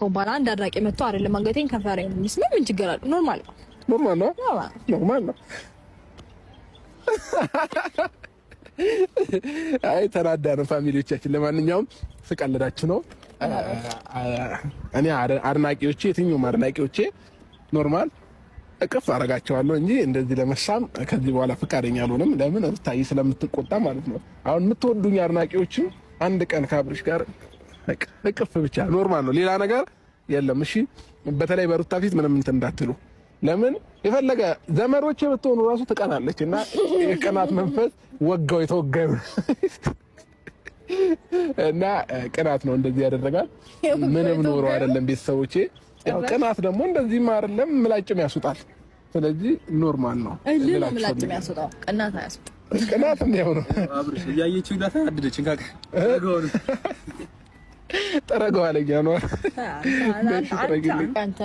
በኋላ አንድ አድራቂ መጥቶ አይደለም አንገቴን ከፈረኝ ነው ምን ችግር አለ? ኖርማል ነው። አይ ተናዳነ ፋሚሊዎቻችን። ለማንኛውም ስቀልዳችሁ ነው። እኔ አድናቂዎቼ የትኛውም አድናቂዎቼ ኖርማል እቅፍ አረጋቸዋለሁ እንጂ እንደዚህ ለመሳም ከዚህ በኋላ ፍቃደኛ አልሆንም። ለምን ሩታዬ ስለምትቆጣ ማለት ነው። አሁን የምትወዱኝ አድናቂዎችም አንድ ቀን ከአብርሽ ጋር እቅፍ ብቻ ኖርማል ነው፣ ሌላ ነገር የለም። እሺ በተለይ በሩታ ፊት ምንም እንትን እንዳትሉ። ለምን የፈለገ ዘመዶቼ ብትሆኑ ራሱ ትቀናለች እና የቅናት መንፈስ ወጋው የተወጋዩ እና ቅናት ነው እንደዚህ ያደረጋል። ምንም ኖሮ አይደለም ቤተሰቦቼ። ያው ቅናት ደግሞ እንደዚህም አይደለም ምላጭም ያስወጣል። ስለዚህ ኖርማል ነው። ምላጭም ያስወጣው ቅናት አያስወጣም። ቅናት እንደው ነው። አብርሽ ያየችው ዳታ አድደች እንካ ጠረገው አለኛ ነው። አንተ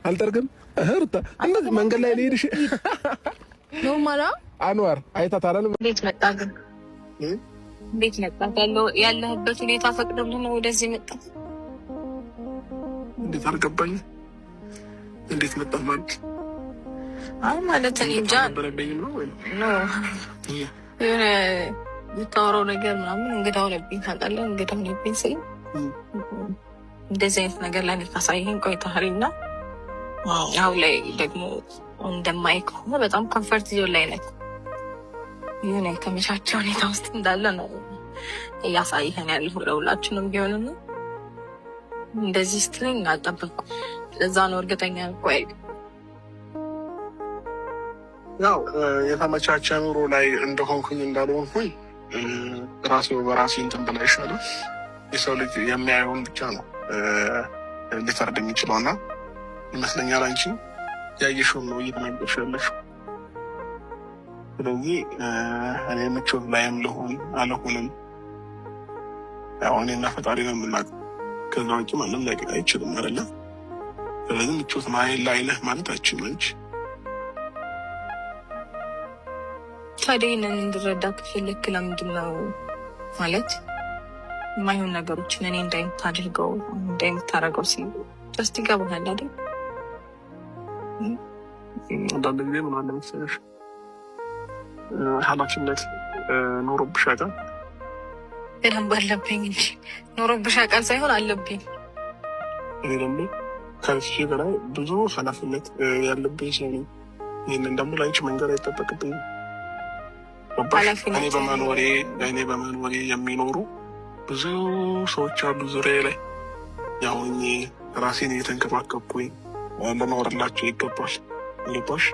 አልጠርግም ሩታ እንደዚህ መንገድ ላይ ልሄድሽ ኖርማል አንዋር አይታታራል። እንዴት መጣ ግን? እንዴት መጣ? ያለህበት ሁኔታ ፈቅዶልህ ነው ወደዚህ መጣ? እንዴት አልገባኝ። እንዴት መጣ ማለት ማለት እኔ እንጃ ነው የሆነ የምታወራው ነገር ምናምን እንግዳ ሆነብኝ ታውቃለህ። እንግዳ ሆነብኝ ስል እንደዚህ አይነት ነገር ላይ ካሳየኸኝ ቆይተሃልና አሁን ላይ ደግሞ እንደማይ ከሆነ በጣም ኮንፈርት ዞን ላይ ነህ። የሆነ የተመቻቸ ሁኔታ ውስጥ እንዳለ ነው እያሳየኸን ያለው ለሁላችንም ቢሆንና እንደዚህ ስትለኝ አልጠበኩም። ለዛ ነው እርግጠኛ ቆይ ያው የተመቻቸ ኑሮ ላይ እንደሆንኩኝ እንዳልሆንኩኝ ራሴው በራሴ እንትን ብላ ይሻላል። የሰው ልጅ የሚያየውን ብቻ ነው ሊፈርድ የሚችለውና ይመስለኛል አንቺ ያየሽውን ነው እየተናገርሽ ያለሽው። ስለዚህ እኔ ምቾት ላይም ልሆን አልሆንም ያው እኔና ፈጣሪ ነው የምናውቀው። ከዛ ውጭ ማንም ሊያውቅ አይችልም አይደለ? ስለዚህ ምቾት ላይ ነህ ማለት አችልም አንቺ። ታዲያ ይህንን እንድረዳ ከፈለክ ለምንድን ነው ማለት የማይሆን ነገሮችን እኔ እንዳይምታደርገው ሲል ጀስት ይገባሃል አይደል? አንዳንድ ጊዜ ምን አለ መሰለሽ ኃላፊነት ኖሮብሽ ያውቃል። በደንብ አለብኝ እንጂ ኖሮብሽ ያውቃል ሳይሆን አለብኝ። እኔ ደግሞ ከዚህ በላይ ብዙ ኃላፊነት ያለብኝ ሰው ነኝ። ይህንን ደግሞ ለአንቺ መንገድ አይጠበቅብኝም። እኔ በመኖሬ የሚኖሩ ብዙ ሰዎች አሉ ዙሪያ ላይ። ያው ራሴን እየተንከባከብኩኝ ልኖርላቸው ይገባል። ገባሽ?